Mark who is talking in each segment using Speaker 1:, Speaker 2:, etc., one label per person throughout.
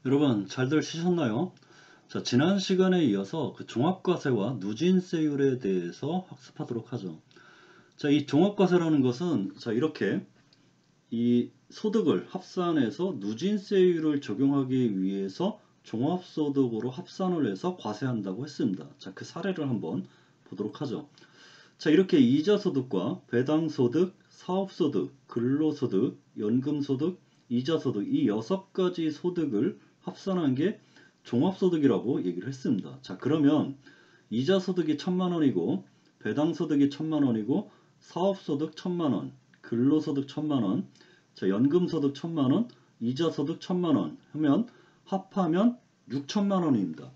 Speaker 1: 여러분 잘들 치셨나요? 자, 지난 시간에 이어서 그 종합과세와 누진세율에 대해서 학습하도록 하죠. 자, 이 종합과세라는 것은 자, 이렇게 이 소득을 합산해서 누진세율을 적용하기 위해서 종합소득으로 합산을 해서 과세한다고 했습니다. 자, 그 사례를 한번 보도록 하죠. 자, 이렇게 이자소득과 배당소득, 사업소득, 근로소득, 연금소득, 이자소득 이 6가지 소득을 합산한 게 종합소득이라고 얘기를 했습니다. 자, 그러면 이자소득이 1000만원이고 배당소득이 1000만원이고 사업소득 1000만원, 근로소득 1000만원, 자, 연금소득 1000만원, 이자소득 1000만원 하면 합하면 6천만원입니다.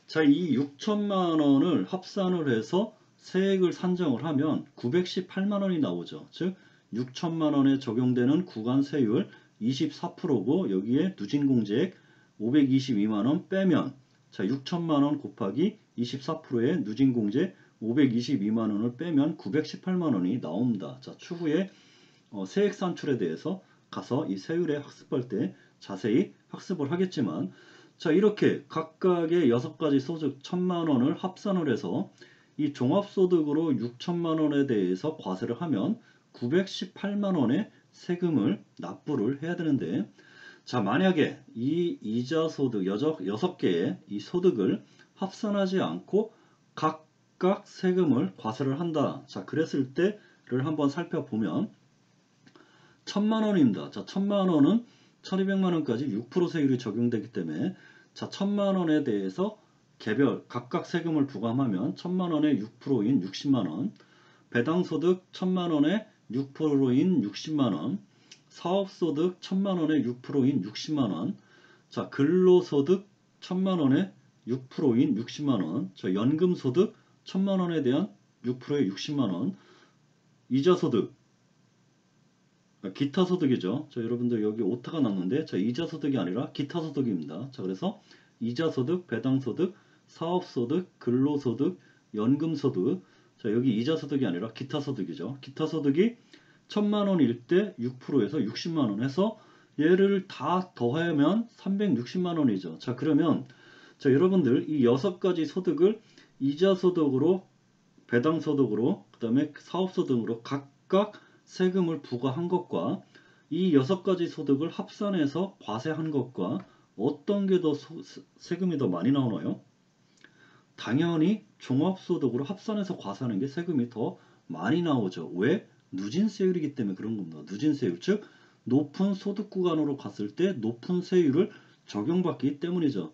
Speaker 1: 자, 이 6천만원을 합산을 해서 세액을 산정을 하면 918만원이 나오죠. 즉 6천만원에 적용되는 구간세율 24%고 여기에 누진공제액 522만원 빼면 자 6천만원 곱하기 24%의 누진공제 522만원을 빼면 918만원이 나옵니다. 자, 추후에 세액 산출에 대해서 가서 이 세율에 학습할 때 자세히 학습을 하겠지만 자, 이렇게 각각의 6가지 소득 1000만원을 합산을 해서 이 종합소득으로 6천만원에 대해서 과세를 하면 918만원의 세금을 납부를 해야 되는데 자, 만약에 이 이자소득 6개의 이 소득을 합산하지 않고 각각 세금을 과세를 한다. 자, 그랬을 때를 한번 살펴보면 1000만원입니다. 자, 1000만원은 1200만원까지 6% 세율이 적용되기 때문에 자, 1000만원에 대해서 개별 각각 세금을 부과하면 1000만원에 6%인 60만원, 배당소득 1000만원에 6%인 60만원, 사업소득 1000만원에 6%인 60만원, 자, 근로소득 1000만원에 6%인 60만원, 저 연금소득 1000만원에 대한 6%의 60만원, 이자소득 기타 소득이죠. 자, 여러분들 여기 오타가 났는데 자, 이자 소득이 아니라 기타 소득입니다. 자, 그래서 이자 소득, 배당 소득, 사업 소득, 근로 소득, 연금 소득. 자, 여기 이자 소득이 아니라 기타 소득이죠. 기타 소득이 1000만원일 때 6%에서 60만원 해서 얘를 다 더하면 360만원이죠. 자, 그러면 자, 여러분들 이 6가지 소득을 이자 소득으로 배당 소득으로 그다음에 사업 소득으로 각각 세금을 부과한 것과 이 6가지 소득을 합산해서 과세한 것과 어떤 게 더 세금이 더 많이 나오나요? 당연히 종합소득으로 합산해서 과세하는 게 세금이 더 많이 나오죠. 왜? 누진세율이기 때문에 그런 겁니다. 누진세율, 즉 높은 소득 구간으로 갔을 때 높은 세율을 적용받기 때문이죠.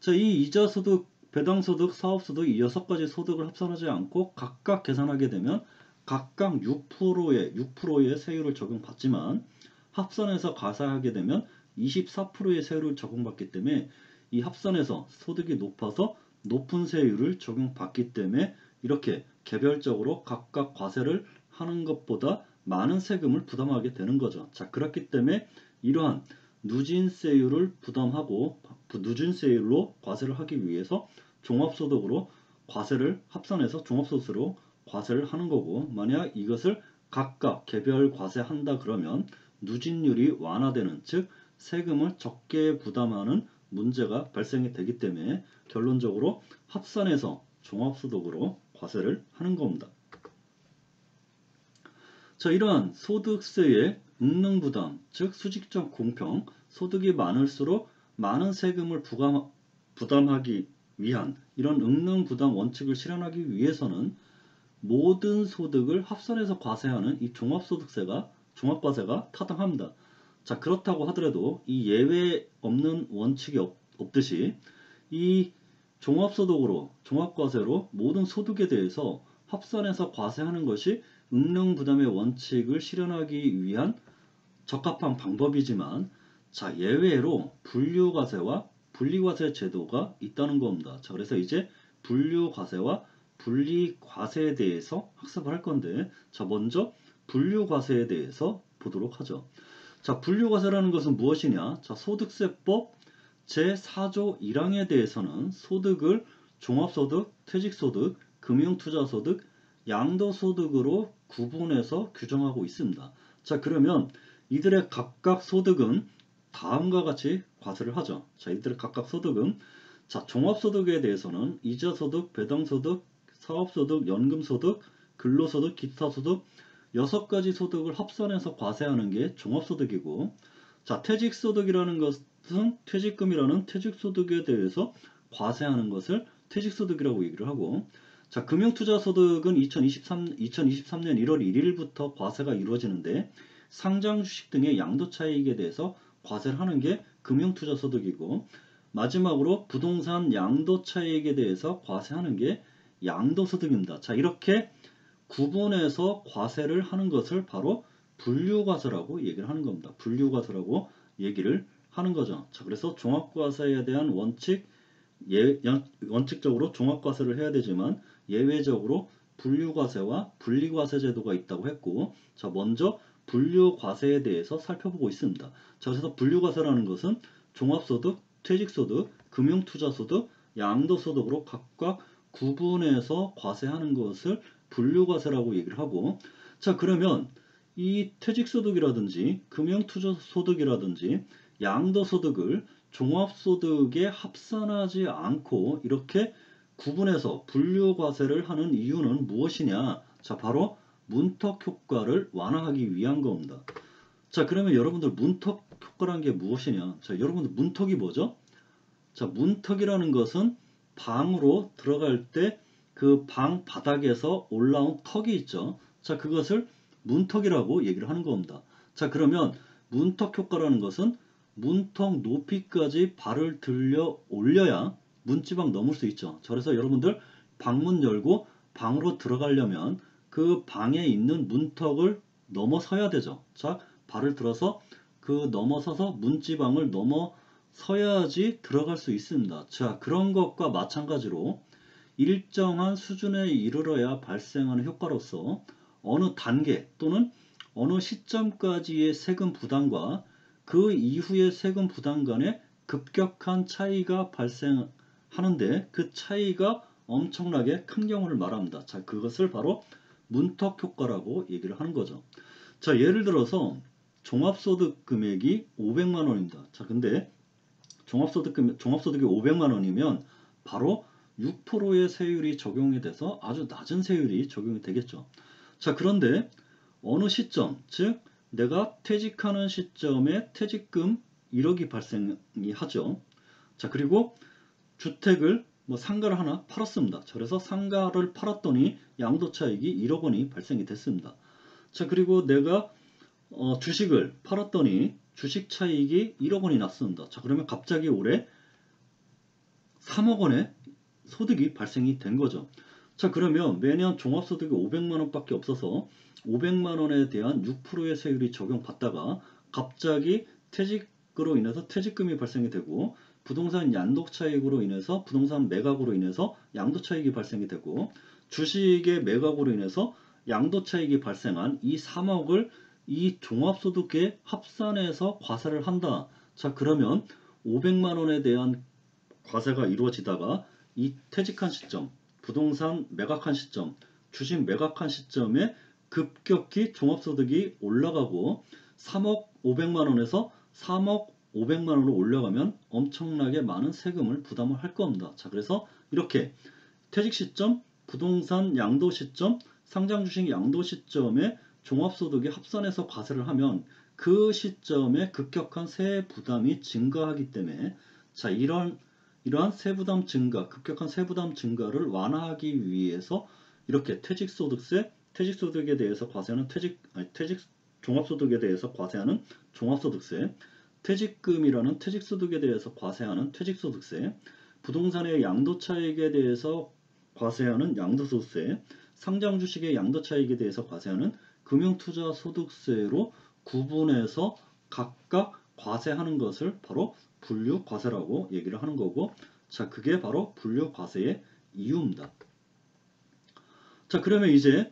Speaker 1: 자, 이 이자소득, 배당소득, 사업소득 이 6가지 소득을 합산하지 않고 각각 계산하게 되면 각각 6%의 세율을 적용받지만 합산해서 과세하게 되면 24%의 세율을 적용받기 때문에 이 합산해서 소득이 높아서 높은 세율을 적용받기 때문에 이렇게 개별적으로 각각 과세를 하는 것보다 많은 세금을 부담하게 되는 거죠. 자, 그렇기 때문에 이러한 누진세율을 부담하고 누진세율로 과세를 하기 위해서 종합소득으로 과세를 합산해서 종합소득으로 과세를 하는 거고 만약 이것을 각각 개별 과세한다 그러면 누진율이 완화되는 즉 세금을 적게 부담하는 문제가 발생이 되기 때문에 결론적으로 합산해서 종합소득으로 과세를 하는 겁니다. 자, 이러한 소득세의 응능부담, 즉 수직적 공평, 소득이 많을수록 많은 세금을 부담하기 위한 이런 응능부담 원칙을 실현하기 위해서는 모든 소득을 합산해서 과세하는 이 종합과세가 타당합니다. 자, 그렇다고 하더라도 이 예외 없는 원칙이 없듯이 이 종합과세로 모든 소득에 대해서 합산해서 과세하는 것이 응능부담의 원칙을 실현하기 위한 적합한 방법이지만 자, 예외로 분류과세와 분리과세 제도가 있다는 겁니다. 자, 그래서 이제 분류과세와 분리과세에 대해서 학습을 할 건데 자, 먼저 분류과세에 대해서 보도록 하죠. 자, 분류과세라는 것은 무엇이냐? 자, 소득세법 제4조 1항에 대해서는 소득을 종합소득, 퇴직소득, 금융투자소득, 양도소득으로 구분해서 규정하고 있습니다. 자, 그러면 이들의 각각 소득은 다음과 같이 과세를 하죠. 자, 이들 각각 소득은 자, 종합소득에 대해서는 이자소득, 배당소득, 사업소득, 연금소득, 근로소득, 기타소득 6가지 소득을 합산해서 과세하는 게 종합소득이고 자, 퇴직소득이라는 것은 퇴직금이라는 퇴직소득에 대해서 과세하는 것을 퇴직소득이라고 얘기를 하고 자, 금융투자소득은 2023년 1월 1일부터 과세가 이루어지는데 상장주식 등의 양도차익에 대해서 과세를 하는 게 금융투자소득이고 마지막으로 부동산 양도차익에 대해서 과세하는 게 양도소득입니다. 자, 이렇게 구분해서 과세를 하는 것을 바로 분류과세라고 얘기를 하는 겁니다. 분류과세라고 얘기를 하는 거죠. 자, 그래서 종합과세에 대한 원칙적으로 종합과세를 해야 되지만 예외적으로 분류과세와 분리과세 제도가 있다고 했고 자, 먼저 분류과세에 대해서 살펴보고 있습니다. 자, 그래서 분류과세라는 것은 종합소득, 퇴직소득, 금융투자소득, 양도소득으로 각각 구분해서 과세하는 것을 분류과세라고 얘기를 하고 자, 그러면 이 퇴직소득이라든지 금융투자소득이라든지 양도소득을 종합소득에 합산하지 않고 이렇게 구분해서 분류과세를 하는 이유는 무엇이냐? 자, 바로 문턱 효과를 완화하기 위한 겁니다. 자, 그러면 여러분들 문턱 효과라는 게 무엇이냐? 자, 여러분들 문턱이 뭐죠? 자, 문턱이라는 것은 방으로 들어갈 때 그 방 바닥에서 올라온 턱이 있죠. 자, 그것을 문턱이라고 얘기를 하는 겁니다. 자, 그러면 문턱 효과라는 것은 문턱 높이까지 발을 들려 올려야 문지방 넘을 수 있죠. 그래서 여러분들 방문 열고 방으로 들어가려면 그 방에 있는 문턱을 넘어서야 되죠. 자, 발을 들어서 그 넘어서서 문지방을 넘어서야지 들어갈 수 있습니다. 자, 그런 것과 마찬가지로 일정한 수준에 이르러야 발생하는 효과로서 어느 단계 또는 어느 시점까지의 세금 부담과 그 이후의 세금 부담 간의 급격한 차이가 발생하는데 그 차이가 엄청나게 큰 경우를 말합니다. 자, 그것을 바로 문턱 효과라고 얘기를 하는 거죠. 자, 예를 들어서 종합소득 금액이 500만 원입니다. 자, 근데 종합소득이 500만 원이면 바로 6%의 세율이 적용이 돼서 아주 낮은 세율이 적용이 되겠죠. 자, 그런데 어느 시점, 즉 내가 퇴직하는 시점에 퇴직금 1억이 발생이 하죠. 자, 그리고 주택을 상가를 하나 팔았습니다. 그래서 상가를 팔았더니 양도차익이 1억 원이 발생이 됐습니다. 자, 그리고 내가 주식을 팔았더니 주식 차익이 1억 원이 났습니다. 자, 그러면 갑자기 올해 3억 원의 소득이 발생이 된 거죠. 자, 그러면 매년 종합소득이 500만 원밖에 없어서 500만 원에 대한 6%의 세율이 적용받다가 갑자기 퇴직으로 인해서 퇴직금이 발생이 되고 부동산 양도차익으로 인해서 부동산 매각으로 인해서 양도차익이 발생이 되고 주식의 매각으로 인해서 양도차익이 발생한 이 3억을 이 종합소득에 합산해서 과세를 한다. 자, 그러면 500만 원에 대한 과세가 이루어지다가 이 퇴직한 시점, 부동산 매각한 시점, 주식 매각한 시점에 급격히 종합소득이 올라가고 3억 500만 원에서 3억 500만 원으로 올라가면 엄청나게 많은 세금을 부담을 할 겁니다. 자, 그래서 이렇게 퇴직 시점, 부동산 양도 시점, 상장 주식 양도 시점에 종합소득이 합산해서 과세를 하면 그 시점에 급격한 세액 부담이 증가하기 때문에 자, 이러한 세부담 증가, 급격한 세부담 증가를 완화하기 위해서 이렇게 퇴직소득에 대해서 과세하는 종합소득에 대해서 과세하는 종합소득세, 퇴직금이라는 퇴직소득에 대해서 과세하는 퇴직소득세, 부동산의 양도차익에 대해서 과세하는 양도소득세, 상장주식의 양도차익에 대해서 과세하는 금융투자소득세로 구분해서 각각 과세하는 것을 바로 분류과세라고 얘기를 하는 거고 자, 그게 바로 분류과세의 이유입니다. 자, 그러면 이제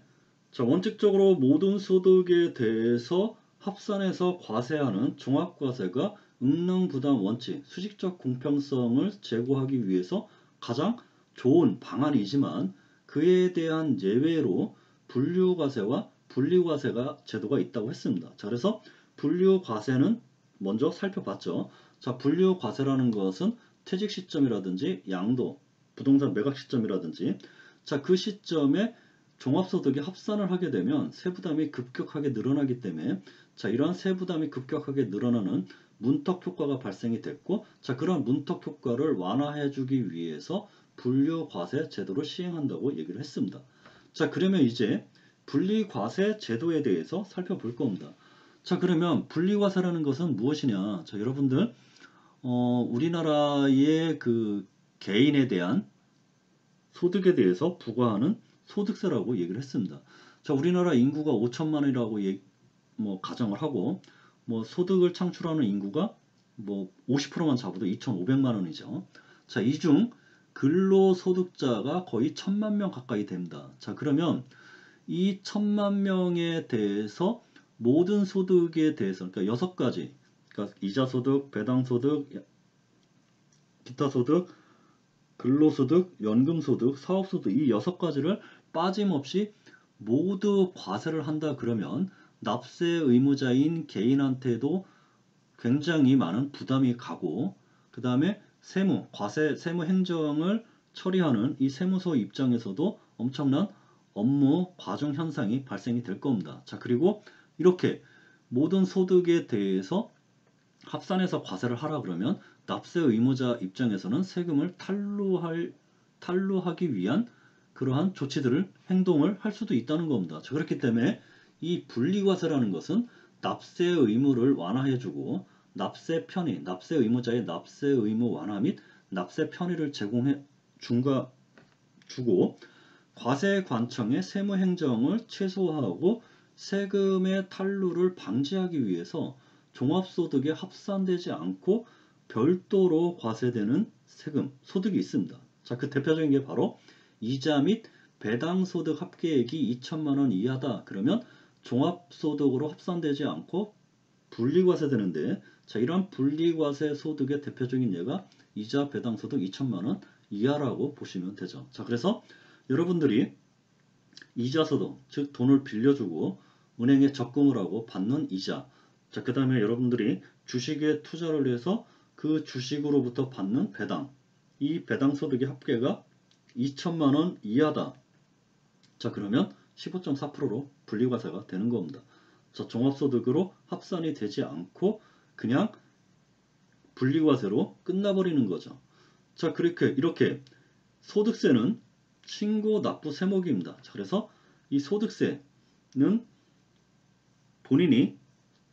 Speaker 1: 자, 원칙적으로 모든 소득에 대해서 합산해서 과세하는 종합과세가 응능부담 원칙, 수직적 공평성을 제고하기 위해서 가장 좋은 방안이지만 그에 대한 예외로 분류과세와 분리과세가 제도가 있다고 했습니다. 자, 그래서 분류과세는 먼저 살펴봤죠. 자, 분류과세라는 것은 퇴직 시점이라든지 양도, 부동산 매각 시점이라든지 자, 그 시점에 종합소득이 합산을 하게 되면 세부담이 급격하게 늘어나기 때문에 자, 이러한 세부담이 급격하게 늘어나는 문턱 효과가 발생이 됐고 자, 그런 문턱 효과를 완화해 주기 위해서 분류과세 제도를 시행한다고 얘기를 했습니다. 자, 그러면 이제 분리과세 제도에 대해서 살펴볼 겁니다. 자, 그러면 분리과세라는 것은 무엇이냐? 자, 여러분들 우리나라의 그 개인에 대한 소득에 대해서 부과하는 소득세라고 얘기를 했습니다. 자, 우리나라 인구가 5천만이라고 뭐 가정을 하고 뭐 소득을 창출하는 인구가 뭐 50%만 잡아도 2,500만 원이죠. 자, 이 중 근로소득자가 거의 1,000만 명 가까이 됩니다. 자, 그러면 이 1,000만 명에 대해서 모든 소득에 대해서 그러니까 6가지 그러니까 이자소득, 배당소득, 기타소득, 근로소득, 연금소득, 사업소득 이 6가지를 빠짐없이 모두 과세를 한다 그러면 납세 의무자인 개인한테도 굉장히 많은 부담이 가고 그 다음에 과세 세무 행정을 처리하는 이 세무서 입장에서도 엄청난 업무 과중 현상이 발생이 될 겁니다. 자, 그리고 이렇게 모든 소득에 대해서 합산해서 과세를 하라 그러면 납세 의무자 입장에서는 세금을 탈루하기 위한 그러한 조치들을 행동을 할 수도 있다는 겁니다. 자, 그렇기 때문에 이 분리과세라는 것은 납세 의무를 완화해주고 납세 편의, 납세 의무자의 납세 의무 완화 및 납세 편의를 제공해 주고 과세관청의 세무행정을 최소화하고 세금의 탈루를 방지하기 위해서 종합소득에 합산되지 않고 별도로 과세되는 세금, 소득이 있습니다. 자, 그 대표적인 게 바로 이자 및 배당소득 합계액이 2천만 원 이하다. 그러면 종합소득으로 합산되지 않고 분리과세되는데 자, 이러한 분리과세 소득의 대표적인 예가 이자 배당소득 2천만 원 이하라고 보시면 되죠. 자, 그래서 여러분들이 이자소득, 즉 돈을 빌려주고 은행에 적금을 하고 받는 이자. 자, 그 다음에 여러분들이 주식에 투자를 해서 그 주식으로부터 받는 배당. 이 배당 소득의 합계가 2천만 원 이하다. 자, 그러면 15.4%로 분리과세가 되는 겁니다. 자, 종합소득으로 합산이 되지 않고 그냥 분리과세로 끝나버리는 거죠. 자, 이렇게 소득세는 신고 납부 세목입니다. 자, 그래서 이 소득세는 본인이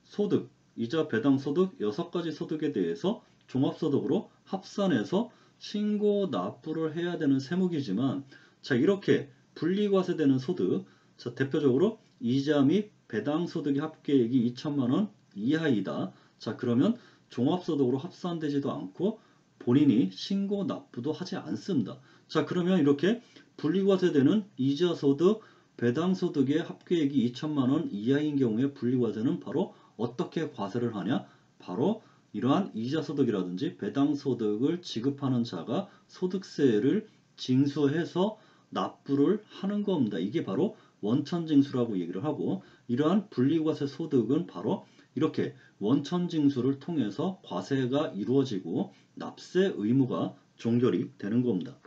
Speaker 1: 소득, 이자 배당 소득 6가지 소득에 대해서 종합소득으로 합산해서 신고 납부를 해야 되는 세목이지만 자, 이렇게 분리과세되는 소득, 자, 대표적으로 이자 및 배당 소득의 합계액이 2천만 원 이하이다. 자, 그러면 종합소득으로 합산되지도 않고 본인이 신고 납부도 하지 않습니다. 자, 그러면 이렇게 분리과세되는 이자소득, 배당소득의 합계액이 2천만 원 이하인 경우에 분리과세는 바로 어떻게 과세를 하냐? 바로 이러한 이자소득이라든지 배당소득을 지급하는 자가 소득세를 징수해서 납부를 하는 겁니다. 이게 바로 원천징수라고 얘기를 하고 이러한 분리과세 소득은 바로 이렇게 원천징수를 통해서 과세가 이루어지고 납세 의무가 종결이 되는 겁니다.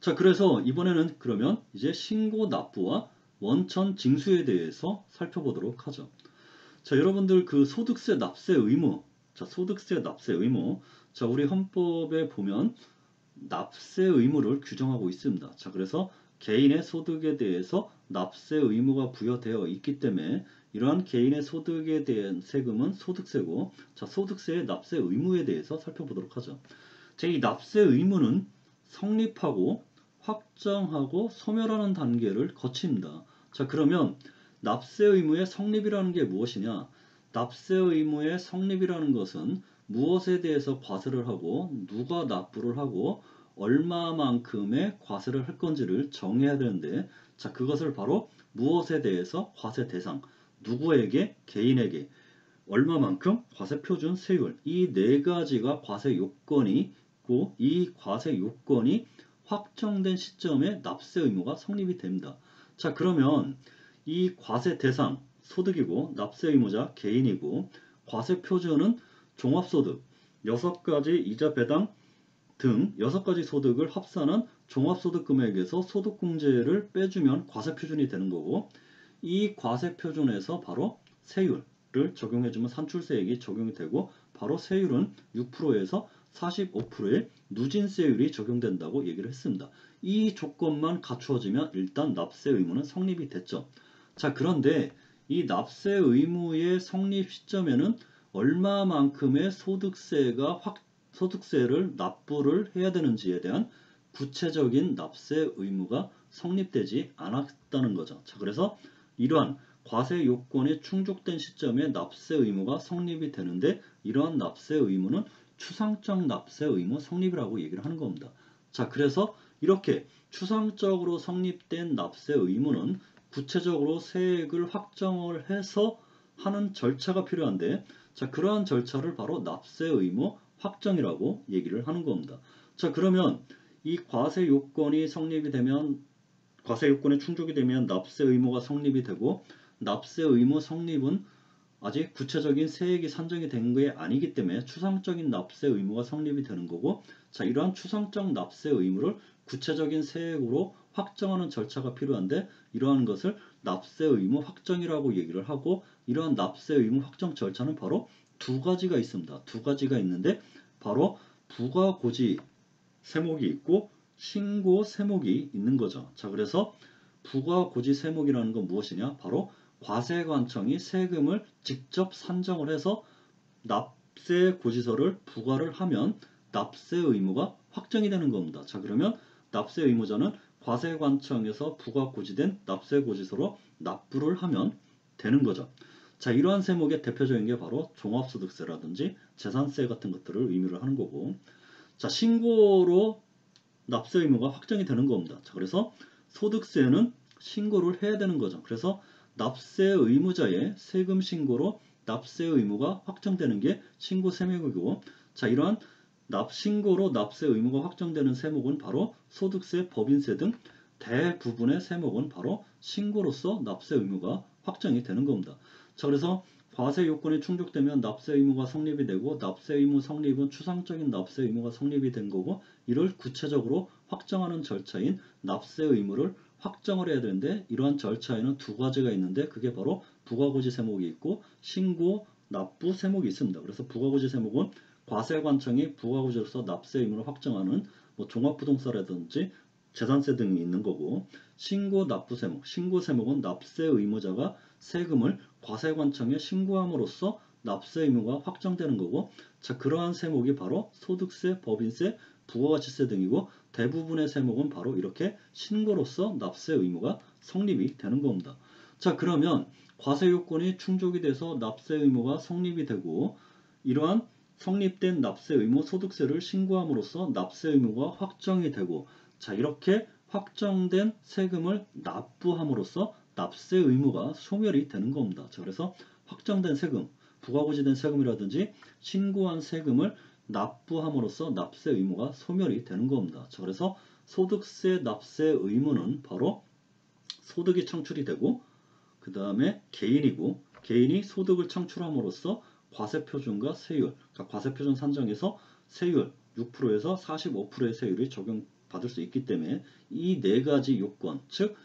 Speaker 1: 자, 그래서 이번에는 그러면 이제 신고 납부와 원천 징수에 대해서 살펴보도록 하죠. 자, 여러분들 그 소득세 납세 의무. 자, 소득세 납세 의무. 자, 우리 헌법에 보면 납세 의무를 규정하고 있습니다. 자, 그래서 개인의 소득에 대해서 납세 의무가 부여되어 있기 때문에 이러한 개인의 소득에 대한 세금은 소득세고, 자, 소득세의 납세 의무에 대해서 살펴보도록 하죠. 자, 이 납세 의무는 성립하고 확정하고 소멸하는 단계를 거칩니다. 자, 그러면 납세 의무의 성립이라는 게 무엇이냐? 납세 의무의 성립이라는 것은 무엇에 대해서 과세를 하고 누가 납부를 하고 얼마만큼의 과세를 할 건지를 정해야 되는데 자, 그것을 바로 무엇에 대해서 과세 대상, 누구에게, 개인에게 얼마만큼 과세 표준 세율 이 네 가지가 과세 요건이 있고 이 과세 요건이 확정된 시점에 납세 의무가 성립이 됩니다. 자, 그러면 이 과세 대상 소득이고 납세 의무자 개인이고 과세 표준은 종합소득 6가지 이자 배당 등 6가지 소득을 합산한 종합소득 금액에서 소득공제를 빼주면 과세 표준이 되는 거고, 이 과세 표준에서 바로 세율을 적용해주면 산출세액이 적용이 되고, 바로 세율은 6%에서 45%의 누진세율이 적용된다고 얘기를 했습니다. 이 조건만 갖추어지면 일단 납세 의무는 성립이 됐죠. 자, 그런데 이 납세 의무의 성립 시점에는 얼마만큼의 소득세를 납부를 해야 되는지에 대한 구체적인 납세 의무가 성립되지 않았다는 거죠. 자, 그래서 이러한 과세 요건이 충족된 시점에 납세 의무가 성립이 되는데, 이러한 납세 의무는 추상적 납세 의무 성립이라고 얘기를 하는 겁니다. 자, 그래서 이렇게 추상적으로 성립된 납세 의무는 구체적으로 세액을 확정을 해서 하는 절차가 필요한데, 자, 그러한 절차를 바로 납세 의무 확정이라고 얘기를 하는 겁니다. 자, 그러면 이 과세 요건이 성립이 되면, 과세 요건이 충족이 되면 납세 의무가 성립이 되고, 납세 의무 성립은 아직 구체적인 세액이 산정이 된 게 아니기 때문에 추상적인 납세 의무가 성립이 되는 거고, 자, 이러한 추상적 납세 의무를 구체적인 세액으로 확정하는 절차가 필요한데, 이러한 것을 납세 의무 확정이라고 얘기를 하고, 이러한 납세 의무 확정 절차는 바로 두 가지가 있습니다. 두 가지가 있는데, 바로 부가고지 세목이 있고 신고 세목이 있는 거죠. 자, 그래서 부가고지 세목이라는 건 무엇이냐? 바로 과세관청이 세금을 직접 산정을 해서 납세 고지서를 부과를 하면 납세 의무가 확정이 되는 겁니다. 자, 그러면 납세 의무자는 과세관청에서 부과 고지된 납세 고지서로 납부를 하면 되는 거죠. 자, 이러한 세목의 대표적인 게 바로 종합소득세라든지 재산세 같은 것들을 의미를 하는 거고, 자, 신고로 납세 의무가 확정이 되는 겁니다. 자, 그래서 소득세는 신고를 해야 되는 거죠. 그래서 납세 의무자의 세금 신고로 납세 의무가 확정되는 게 신고 세목이고, 자, 이러한 신고로 납세 의무가 확정되는 세목은 바로 소득세, 법인세 등 대부분의 세목은 바로 신고로서 납세 의무가 확정이 되는 겁니다. 자, 그래서 과세 요건이 충족되면 납세 의무가 성립이 되고, 납세 의무 성립은 추상적인 납세 의무가 성립이 된 거고, 이를 구체적으로 확정하는 절차인 납세 의무를 확정을 해야 되는데, 이러한 절차에는 두 가지가 있는데, 그게 바로 부가고지 세목이 있고 신고 납부 세목이 있습니다. 그래서 부가고지 세목은 과세관청이 부가고지로서 납세 의무를 확정하는 종합부동산이라든지 재산세 등이 있는 거고, 신고 납부 세목, 신고 세목은 납세 의무자가 세금을 과세관청에 신고함으로써 납세 의무가 확정되는 거고, 자, 그러한 세목이 바로 소득세, 법인세, 부가가치세 등이고, 대부분의 세목은 바로 이렇게 신고로서 납세 의무가 성립이 되는 겁니다. 자, 그러면 과세 요건이 충족이 돼서 납세 의무가 성립이 되고, 이러한 성립된 납세 의무 소득세를 신고함으로써 납세 의무가 확정이 되고, 자, 이렇게 확정된 세금을 납부함으로써 납세 의무가 소멸이 되는 겁니다. 자, 그래서 확정된 세금, 부가고지된 세금이라든지 신고한 세금을 납부함으로써 납세 의무가 소멸이 되는 겁니다. 자, 그래서 소득세 납세 의무는 바로 소득이 창출이 되고, 그 다음에 개인이고, 개인이 소득을 창출함으로써 과세표준과 세율, 그러니까 과세표준 산정에서 세율 6%에서 45%의 세율이 적용받을 수 있기 때문에 이 네 가지 요건, 즉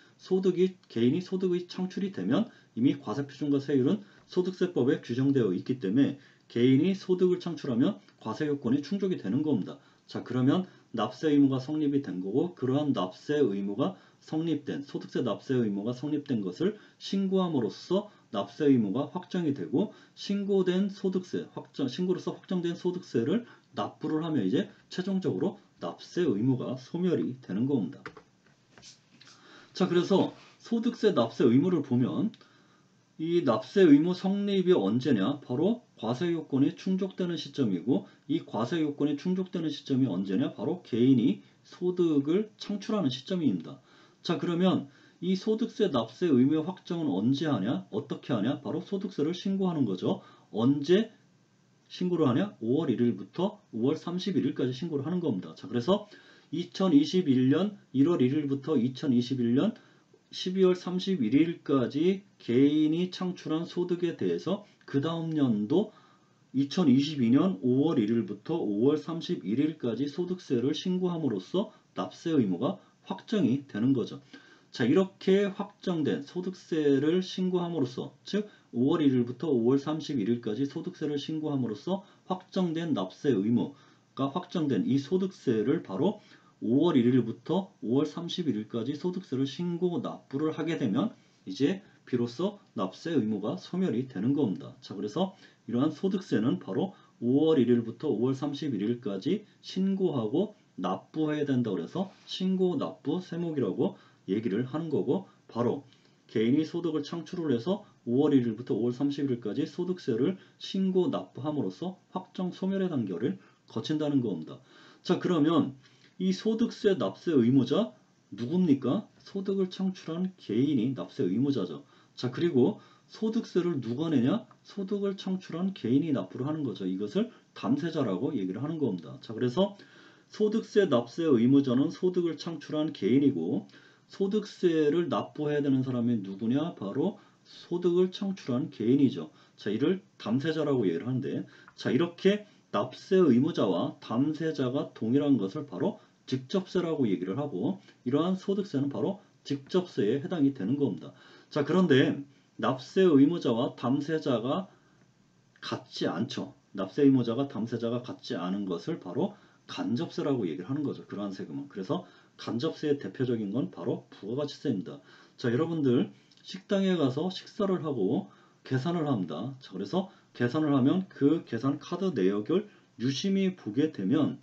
Speaker 1: 개인이 소득이 창출이 되면 이미 과세표준과 세율은 소득세법에 규정되어 있기 때문에 개인이 소득을 창출하면 과세 요건이 충족이 되는 겁니다. 자, 그러면 납세 의무가 성립이 된 거고, 그러한 납세 의무가 성립된, 소득세 납세 의무가 성립된 것을 신고함으로써 납세 의무가 확정이 되고, 신고된 소득세, 신고로서 확정된 소득세를 납부를 하면 이제 최종적으로 납세 의무가 소멸이 되는 겁니다. 자, 그래서 소득세 납세 의무를 보면 이 납세 의무 성립이 언제냐? 바로 과세 요건이 충족되는 시점이고, 이 과세 요건이 충족되는 시점이 언제냐? 바로 개인이 소득을 창출하는 시점입니다. 자, 그러면 이 소득세 납세 의무의 확정은 언제 하냐? 어떻게 하냐? 바로 소득세를 신고하는 거죠. 언제 신고를 하냐? 5월 1일부터 5월 31일까지 신고를 하는 겁니다. 자, 그래서 2021년 1월 1일부터 2021년 12월 31일까지 개인이 창출한 소득에 대해서 그 다음 연도 2022년 5월 1일부터 5월 31일까지 소득세를 신고함으로써 납세 의무가 확정이 되는 거죠. 자, 이렇게 확정된 소득세를 신고함으로써, 즉 5월 1일부터 5월 31일까지 소득세를 신고함으로써 확정된 납세 의무가 확정된 이 소득세를 바로 5월 1일부터 5월 31일까지 소득세를 신고 납부를 하게 되면 이제 비로소 납세 의무가 소멸이 되는 겁니다. 자, 그래서 이러한 소득세는 바로 5월 1일부터 5월 31일까지 신고하고 납부해야 된다고 해서 신고 납부 세목이라고 얘기를 하는 거고, 바로 개인이 소득을 창출을 해서 5월 1일부터 5월 30일까지 소득세를 신고 납부함으로써 확정 소멸의 단계를 거친다는 겁니다. 자, 그러면 이 소득세 납세 의무자 누굽니까? 소득을 창출한 개인이 납세 의무자죠. 자, 그리고 소득세를 누가 내냐? 소득을 창출한 개인이 납부를 하는 거죠. 이것을 담세자라고 얘기를 하는 겁니다. 자, 그래서 소득세 납세 의무자는 소득을 창출한 개인이고, 소득세를 납부해야 되는 사람이 누구냐? 바로 소득을 창출한 개인이죠. 자, 이를 담세자라고 얘기를 하는데, 자, 이렇게 납세 의무자와 담세자가 동일한 것을 바로 직접세라고 얘기를 하고, 이러한 소득세는 바로 직접세에 해당이 되는 겁니다. 자, 그런데 납세 의무자와 담세자가 같지 않죠. 납세 의무자가 담세자가 같지 않은 것을 바로 간접세라고 얘기를 하는 거죠. 그러한 세금은. 그래서 간접세의 대표적인 건 바로 부가가치세입니다. 자, 여러분들 식당에 가서 식사를 하고 계산을 합니다. 자, 그래서 계산을 하면 그 계산 카드 내역을 유심히 보게 되면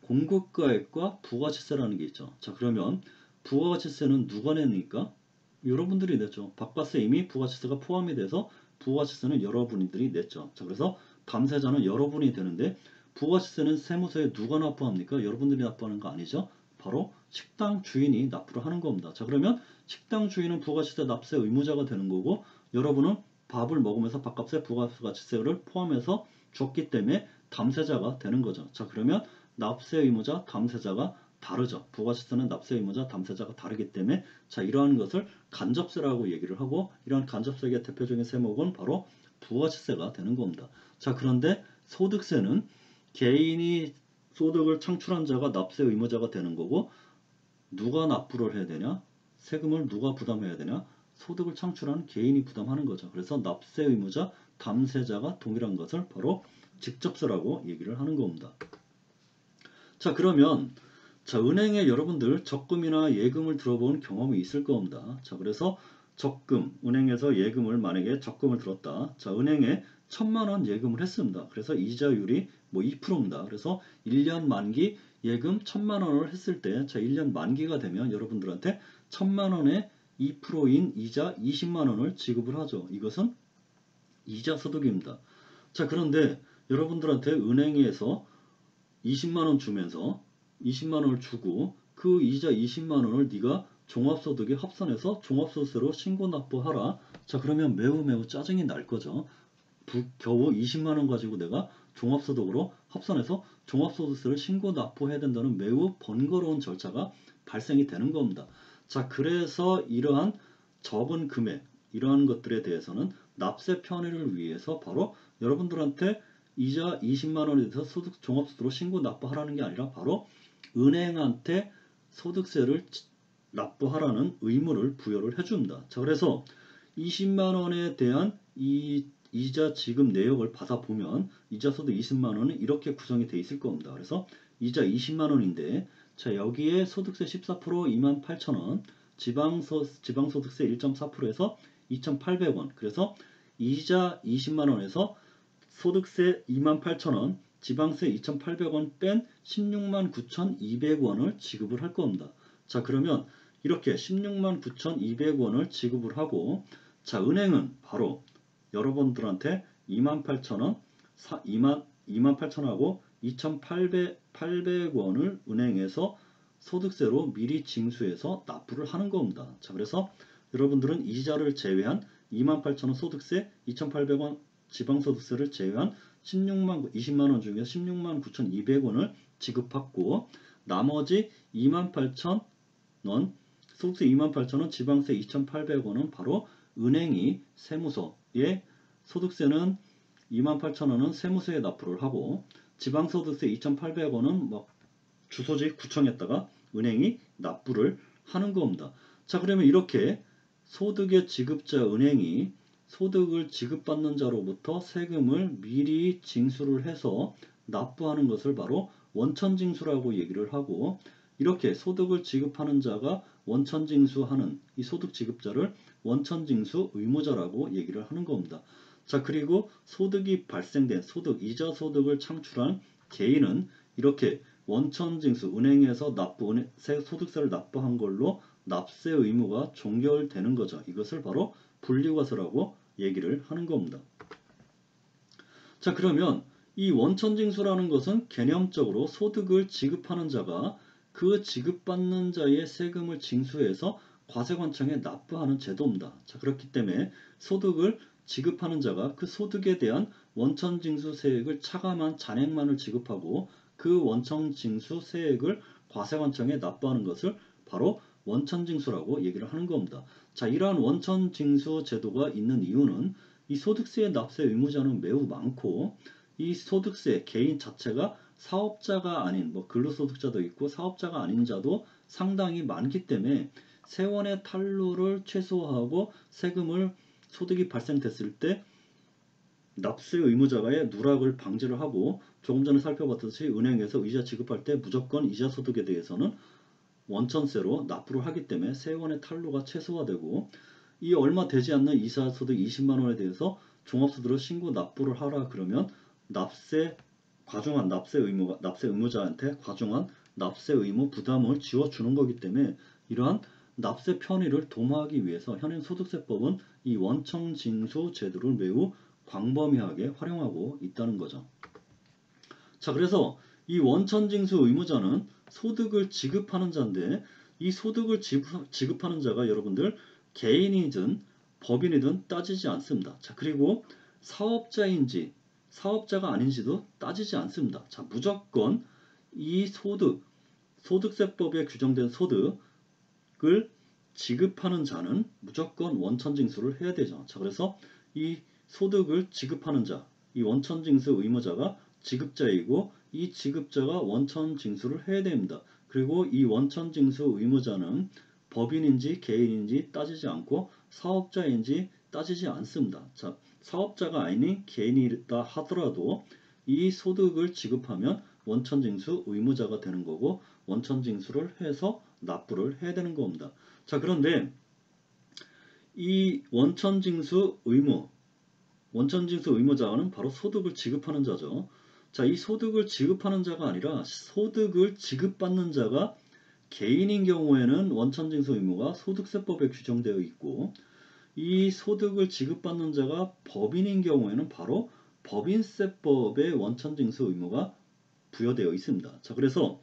Speaker 1: 공급가액과 부가가치세라는 게 있죠. 자, 그러면 부가가치세는 누가 냅니까? 여러분들이 냈죠. 바깥에 이미 부가가치세가 포함이 돼서 부가가치세는 여러분들이 냈죠. 자, 그래서 담세자는 여러분이 되는데, 부가가치세는 세무서에 누가 납부합니까? 여러분들이 납부하는 거 아니죠? 바로 식당 주인이 납부를 하는 겁니다. 자, 그러면 식당 주인은 부가가치세 납세 의무자가 되는 거고, 여러분은 밥을 먹으면서 밥값에 부가가치세를 포함해서 줬기 때문에 담세자가 되는 거죠. 자, 그러면 납세 의무자, 담세자가 다르죠. 부가가치세는 납세 의무자, 담세자가 다르기 때문에, 자, 이러한 것을 간접세라고 얘기를 하고, 이러한 간접세의 대표적인 세목은 바로 부가가치세가 되는 겁니다. 자, 그런데 소득세는 개인이 소득을 창출한 자가 납세 의무자가 되는 거고, 누가 납부를 해야 되냐? 세금을 누가 부담해야 되냐? 소득을 창출한 개인이 부담하는 거죠. 그래서 납세 의무자, 담세자가 동일한 것을 바로 직접세라고 얘기를 하는 겁니다. 자, 그러면 자, 은행에 여러분들 적금이나 예금을 들어본 경험이 있을 겁니다. 자, 그래서 적금, 은행에서 예금을 만약에 적금을 들었다. 자, 은행에 1,000,000원 예금을 했습니다. 그래서 이자율이 뭐 2%입니다. 그래서 1년 만기 예금 1,000,000원을 했을 때, 자, 1년 만기가 되면 여러분들한테 1,000,000원의 2%인 이자 20만원을 지급을 하죠. 이것은 이자 소득입니다. 자, 그런데 여러분들한테 은행에서 20만원 주면서 20만원을 주고 그 이자 20만원을 네가 종합소득에 합산해서 종합소득세로 신고 납부하라. 자, 그러면 매우 짜증이 날 거죠. 겨우 20만원 가지고 내가 종합소득으로 합산해서 종합소득세를 신고 납부해야 된다는 매우 번거로운 절차가 발생이 되는 겁니다. 자, 그래서 이러한 적은 금액, 이러한 것들에 대해서는 납세 편의를 위해서 바로 여러분들한테 이자 20만원에 대해서 소득 종합소득으로 신고 납부하라는 게 아니라 바로 은행한테 소득세를 납부하라는 의무를 부여를 해줍니다. 자, 그래서 20만원에 대한 이 이자 지급 내역을 받아보면 이자 소득 20만원은 이렇게 구성이 되어 있을 겁니다. 그래서 이자 20만원인데, 자, 여기에 소득세 14% 28,000원, 지방소득세 1.4%에서 2,800원, 그래서 이자 20만원에서 소득세 28,000원, 지방세 2,800원 뺀 169,200원을 지급을 할 겁니다. 자, 그러면 이렇게 169,200원을 지급을 하고, 자, 은행은 바로 여러분들한테 28,000원, 28,000원하고 2,800원을 은행에서 소득세로 미리 징수해서 납부를 하는 겁니다. 자, 그래서 여러분들은 이자를 제외한 28,000원 소득세, 2,800원 지방소득세를 제외한 20만원 중에서 169,200원을 지급받고, 나머지 28,000원, 소득세 28,000원, 지방세 2,800원은 바로 은행이 세무서에 소득세는 28,000원은 세무서에 납부를 하고 지방소득세 2,800원은 막 주소지 구청에다가 은행이 납부를 하는 겁니다. 자, 그러면 이렇게 소득의 지급자 은행이 소득을 지급받는 자로부터 세금을 미리 징수를 해서 납부하는 것을 바로 원천징수라고 얘기를 하고, 이렇게 소득을 지급하는 자가 원천징수하는 이 소득 지급자를 원천징수 의무자라고 얘기를 하는 겁니다. 자, 그리고 소득이 발생된 소득, 이자 소득을 창출한 개인은 이렇게 원천징수, 은행에서 소득세를 납부한 걸로 납세 의무가 종결되는 거죠. 이것을 바로 분리과세라고 얘기를 하는 겁니다. 자, 그러면 이 원천징수라는 것은 개념적으로 소득을 지급하는 자가 그 지급받는 자의 세금을 징수해서 과세관청에 납부하는 제도입니다. 자, 그렇기 때문에 소득을 지급하는 자가 그 소득에 대한 원천징수세액을 차감한 잔액만을 지급하고 그 원천징수세액을 과세관청에 납부하는 것을 바로 원천징수라고 얘기를 하는 겁니다. 자, 이러한 원천징수 제도가 있는 이유는 이 소득세의 납세 의무자는 매우 많고, 이 소득세 개인 자체가 사업자가 아닌 근로소득자도 있고 사업자가 아닌 자도 상당히 많기 때문에 세원의 탈루를 최소화하고 세금을 소득이 발생됐을 때 납세 의무자가의 누락을 방지를 하고, 조금 전에 살펴봤듯이 은행에서 이자 지급할 때 무조건 이자 소득에 대해서는 원천세로 납부를 하기 때문에 세원의 탈루가 최소화되고, 이 얼마 되지 않는 이자 소득 20만 원에 대해서 종합소득으로 신고 납부를 하라 그러면 과중한 납세 의무자한테 과중한 납세 의무 부담을 지워주는 거기 때문에 이러한 납세 편의를 도모하기 위해서 현행 소득세법은 이 원천징수 제도를 매우 광범위하게 활용하고 있다는 거죠. 자, 그래서 이 원천징수 의무자는 소득을 지급하는 자인데, 이 소득을 지급하는 자가 여러분들 개인이든 법인이든 따지지 않습니다. 자, 그리고 사업자인지 사업자가 아닌지도 따지지 않습니다. 자, 무조건 이 소득세법에 규정된 소득을 지급하는 자는 무조건 원천징수를 해야 되죠. 자, 그래서 이 소득을 지급하는 자, 이 원천징수 의무자가 지급자이고 이 지급자가 원천징수를 해야 됩니다. 그리고 이 원천징수 의무자는 법인인지 개인인지 따지지 않고 사업자인지 따지지 않습니다. 자, 사업자가 아닌 개인이다 하더라도 이 소득을 지급하면 원천징수 의무자가 되는 거고 원천징수를 해서 납부를 해야 되는 겁니다. 자, 그런데 이 원천징수 의무자는 바로 소득을 지급하는 자죠. 자, 이 소득을 지급하는 자가 아니라 소득을 지급받는 자가 개인인 경우에는 원천징수 의무가 소득세법에 규정되어 있고, 이 소득을 지급받는 자가 법인인 경우에는 바로 법인세법의 원천징수 의무가 부여되어 있습니다. 자, 그래서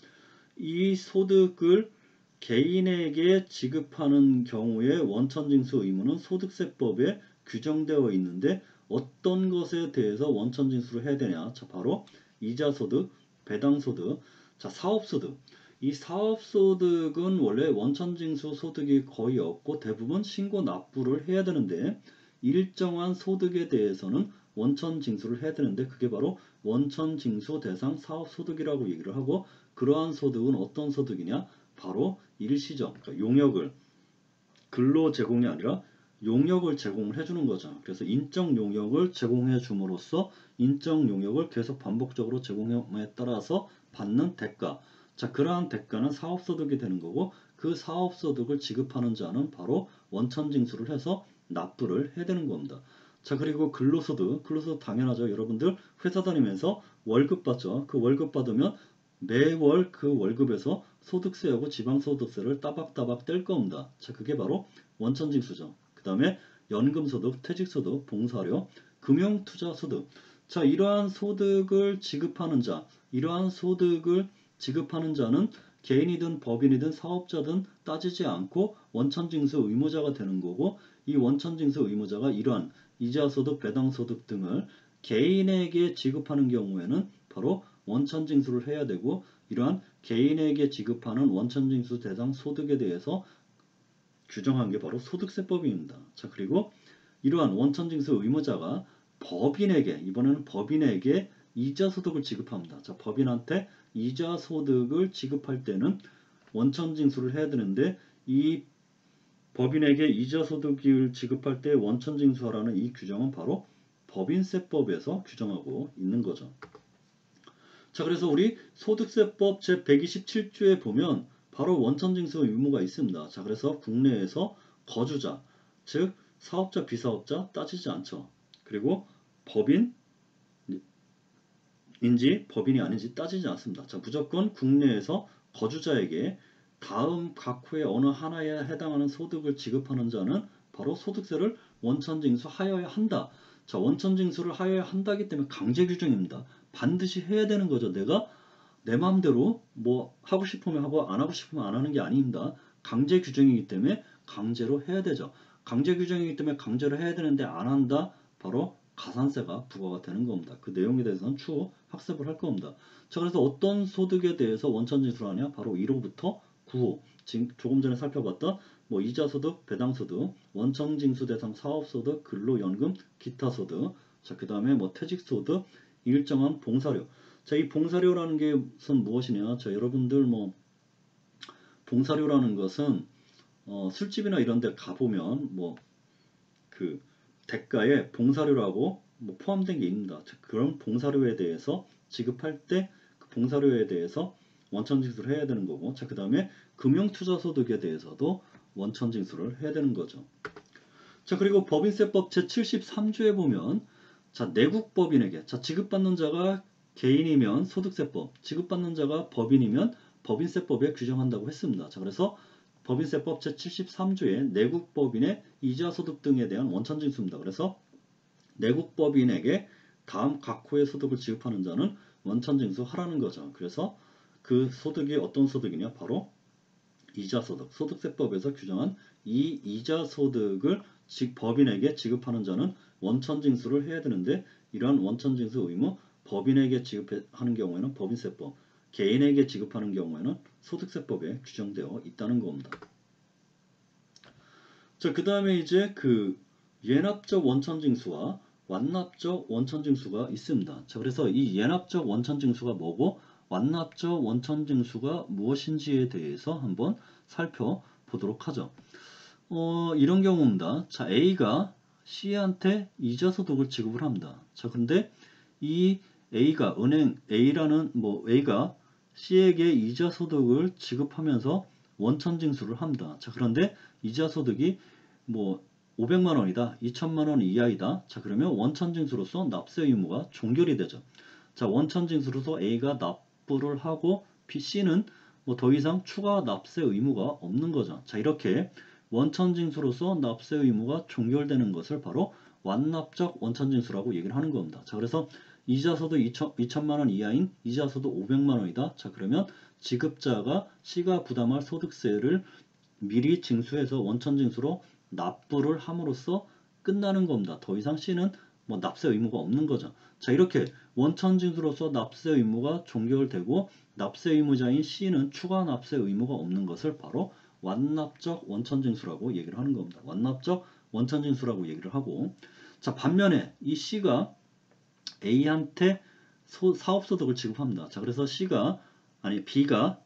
Speaker 1: 이 소득을 개인에게 지급하는 경우에 원천징수 의무는 소득세법에 규정되어 있는데 어떤 것에 대해서 원천징수를 해야 되냐? 자, 바로 이자소득, 배당소득, 자, 사업소득. 이 사업소득은 원래 원천징수 소득이 거의 없고 대부분 신고 납부를 해야 되는데, 일정한 소득에 대해서는 원천징수를 해야 되는데 그게 바로 원천징수 대상 사업소득이라고 얘기를 하고, 그러한 소득은 어떤 소득이냐? 바로 일시적, 그러니까 용역을 근로 제공이 아니라 용역을 제공을 해주는 거죠. 그래서 인적 용역을 제공해 줌으로써 인적 용역을 계속 반복적으로 제공함에 따라서 받는 대가, 자, 그러한 대가는 사업소득이 되는 거고, 그 사업소득을 지급하는 자는 바로 원천징수를 해서 납부를 해야 되는 겁니다. 자, 그리고 근로소득 당연하죠. 여러분들 회사 다니면서 월급 받죠. 그 월급 받으면 매월 그 월급에서 소득세하고 지방소득세를 따박따박 뗄 겁니다. 자, 그게 바로 원천징수죠. 그 다음에 연금소득, 퇴직소득, 봉사료, 금융투자소득. 자, 이러한 소득을 지급하는 자는 개인이든 법인이든 사업자든 따지지 않고 원천징수 의무자가 되는 거고, 이 원천징수 의무자가 이러한 이자소득, 배당소득 등을 개인에게 지급하는 경우에는 바로 원천징수를 해야 되고, 이러한 개인에게 지급하는 원천징수 대상 소득에 대해서 규정한 게 바로 소득세법입니다. 자, 그리고 이러한 원천징수 의무자가 법인에게, 이번에는 법인에게 이자소득을 지급합니다. 자, 법인한테 이자소득을 지급할 때는 원천징수를 해야 되는데, 이 법인에게 이자소득을 지급할 때 원천징수하라는 이 규정은 바로 법인세법에서 규정하고 있는 거죠. 자, 그래서 우리 소득세법 제127조에 보면 바로 원천징수 의무가 있습니다. 자, 그래서 국내에서 거주자, 즉 사업자, 비사업자 따지지 않죠. 그리고 법인인지 법인이 아닌지 따지지 않습니다. 자, 무조건 국내에서 거주자에게 다음 각 후에 어느 하나에 해당하는 소득을 지급하는 자는 바로 소득세를 원천징수하여야 한다. 자, 원천징수를 하여야 한다기 때문에 강제 규정입니다. 반드시 해야 되는 거죠. 내가 내 마음대로 뭐 하고 싶으면 하고 안 하고 싶으면 안 하는 게 아닙니다. 강제 규정이기 때문에 강제로 해야 되죠. 강제 규정이기 때문에 강제로 해야 되는데 안 한다. 바로 가산세가 부과가 되는 겁니다. 그 내용에 대해서는 추후 학습을 할 겁니다. 자, 그래서 어떤 소득에 대해서 원천징수를 하냐? 바로 1호부터 9호. 지금 조금 전에 살펴봤던 뭐 이자소득, 배당소득, 원천징수 대상 사업소득, 근로연금, 기타소득. 자, 그 다음에 뭐 퇴직소득, 일정한 봉사료. 자, 이 봉사료라는 것은 무엇이냐? 자, 여러분들 뭐 봉사료라는 것은 술집이나 이런 데 가보면 뭐 그 대가에 봉사료라고 뭐 포함된 게 있습니다. 즉, 그런 봉사료에 대해서 지급할 때 그 봉사료에 대해서 원천징수를 해야 되는 거고, 자, 그 다음에 금융투자소득에 대해서도 원천징수를 해야 되는 거죠. 자, 그리고 법인세법 제73조에 보면 자, 내국법인에게 자, 지급받는 자가 개인이면 소득세법, 지급받는 자가 법인이면 법인세법에 규정한다고 했습니다. 자, 그래서 법인세법 제73조에 내국법인의 이자소득 등에 대한 원천징수입니다. 그래서 내국법인에게 다음 각 호의 소득을 지급하는 자는 원천징수하라는 거죠. 그래서 그 소득이 어떤 소득이냐? 바로 이자소득, 소득세법에서 규정한 이 이자소득을 법인에게 지급하는 자는 원천징수를 해야 되는데, 이러한 원천징수 의무 법인에게 지급하는 경우에는 법인세법, 개인에게 지급하는 경우에는 소득세법에 규정되어 있다는 겁니다. 자, 그 다음에 이제 그 예납적 원천징수와 완납적 원천징수가 있습니다. 자, 그래서 이 예납적 원천징수가 뭐고 완납적 원천징수가 무엇인지에 대해서 한번 살펴보도록 하죠. 이런 경우입니다. 자, A가 C한테 이자소득을 지급을 합니다. 자, 근데 이 A가 은행 A라는 뭐 A가 C에게 이자소득을 지급하면서 원천징수를 합니다. 자, 그런데 이자소득이 뭐 500만 원이다, 2천만 원 이하이다. 자, 그러면 원천징수로서 납세 의무가 종결이 되죠. 자, 원천징수로서 A가 납부를 하고 C는 뭐 더 이상 추가 납세 의무가 없는 거죠. 자, 이렇게 원천징수로서 납세 의무가 종결되는 것을 바로 완납적 원천징수라고 얘기를 하는 겁니다. 자, 그래서 이자소득 2천만 원 이하인 이자소득 500만 원이다. 자, 그러면 지급자가 C가 부담할 소득세를 미리 징수해서 원천징수로 납부를 함으로써 끝나는 겁니다. 더 이상 C는 뭐 납세 의무가 없는 거죠. 자, 이렇게 원천징수로서 납세 의무가 종결되고 납세 의무자인 C는 추가 납세 의무가 없는 것을 바로 완납적 원천징수라고 얘기를 하는 겁니다. 완납적 원천징수라고 얘기를 하고, 자, 반면에 이 C가 A한테 사업소득을 지급합니다. 자, 그래서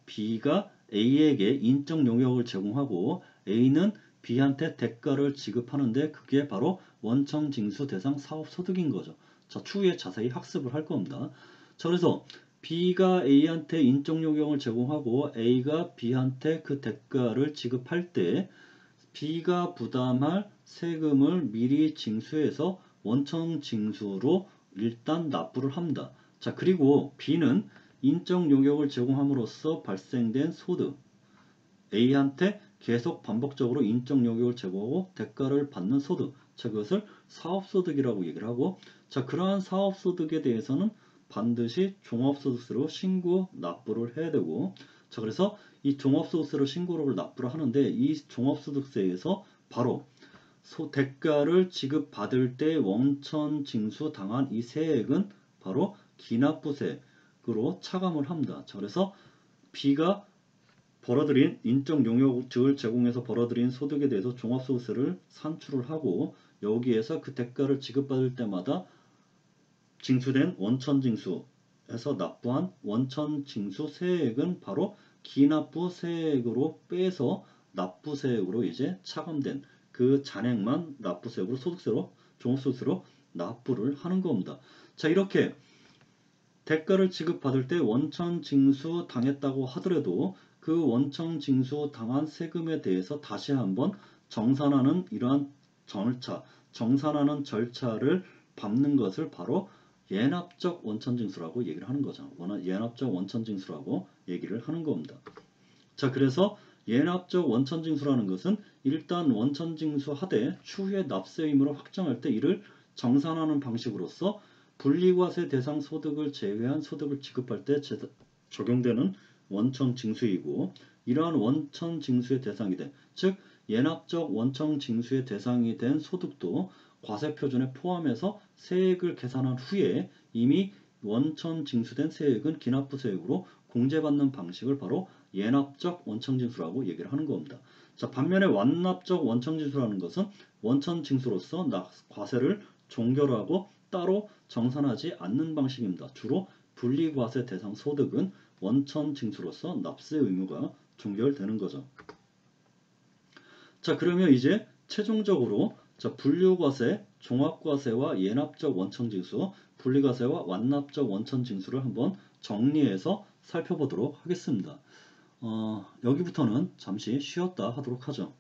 Speaker 1: B가 A에게 인적 용역을 제공하고 A는 B한테 대가를 지급하는데 그게 바로 원천징수 대상 사업소득인 거죠. 자, 추후에 자세히 학습을 할 겁니다. 자, 그래서 B가 A한테 인적 용역을 제공하고 A가 B한테 그 대가를 지급할 때 B가 부담할 세금을 미리 징수해서 원천징수로 일단 납부를 합니다. 자, 그리고 B는 인적 용역을 제공함으로써 발생된 소득, A한테 계속 반복적으로 인적 용역을 제공하고 대가를 받는 소득, 자, 그것을 사업소득이라고 얘기를 하고, 자, 그러한 사업소득에 대해서는 반드시 종합소득세로 신고 납부를 해야 되고, 자, 그래서 이 종합소득세로 신고를 납부를 하는데 이 종합소득세에서 바로 대가를 지급받을 때 원천징수 당한 이 세액은 바로 기납부세로 차감을 합니다. 자, 그래서 B가 벌어들인 인적 용역을 제공해서 벌어들인 소득에 대해서 종합소득세를 산출을 하고 여기에서 그 대가를 지급받을 때마다 징수된 원천징수에서 납부한 원천징수 세액은 바로 기납부 세액으로 빼서 납부세액으로 이제 차감된 그 잔액만 납부세액으로 소득세로 종합소득세로 납부를 하는 겁니다. 자, 이렇게 대가를 지급받을 때 원천징수 당했다고 하더라도 그 원천징수 당한 세금에 대해서 다시 한번 정산하는 이러한 정산하는 절차를 밟는 것을 바로 예납적 원천징수라고 얘기를 하는 거죠. 예납적 원천징수라고 얘기를 하는 겁니다. 자, 그래서 예납적 원천징수라는 것은 일단 원천징수하되 추후에 납세 의무를 확정할 때 이를 정산하는 방식으로서 분리과세 대상 소득을 제외한 소득을 지급할 때 적용되는 원천징수이고, 이러한 원천징수의 대상이 된, 즉 예납적 원천징수의 대상이 된 소득도 과세표준에 포함해서 세액을 계산한 후에 이미 원천징수된 세액은 기납부세액으로 공제받는 방식을 바로 예납적 원천징수라고 얘기를 하는 겁니다. 자, 반면에 완납적 원천징수라는 것은 원천징수로서 과세를 종결하고 따로 정산하지 않는 방식입니다. 주로 분리과세 대상 소득은 원천징수로서 납세 의무가 종결되는 거죠. 자, 그러면 이제 최종적으로 자, 분류과세, 종합과세와 예납적 원천징수, 분리과세와 완납적 원천징수를 한번 정리해서 살펴보도록 하겠습니다. 여기부터는 잠시 쉬었다 하도록 하죠.